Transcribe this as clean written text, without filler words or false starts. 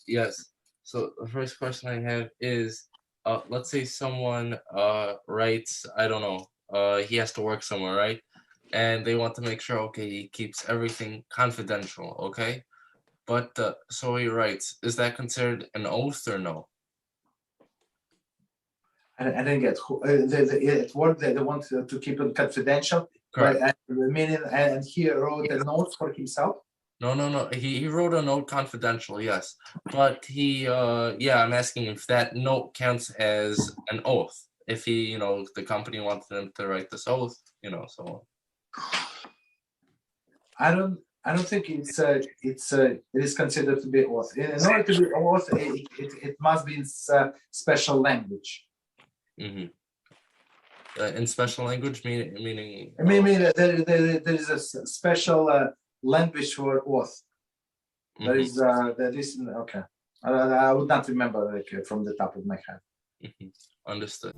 Yes. So the first question I have is, let's say someone writes, I don't know, he has to work somewhere, right? And they want to make sure, okay, he keeps everything confidential, okay? But so he writes, is that considered an oath or no? I didn't get what they want to keep it confidential. Correct. But meaning, and he wrote a note for himself. No. He wrote a note confidential, yes. But yeah, I'm asking if that note counts as an oath. If he, the company wanted him to write this oath, so on. I don't think it is considered to be oath. In order to be oath, it must be in special language. Mm-hmm. In special language, meaning. I mean, there is a special language for oath. Mm-hmm. There is okay. I would not remember from the top of my head. Mm-hmm. Understood.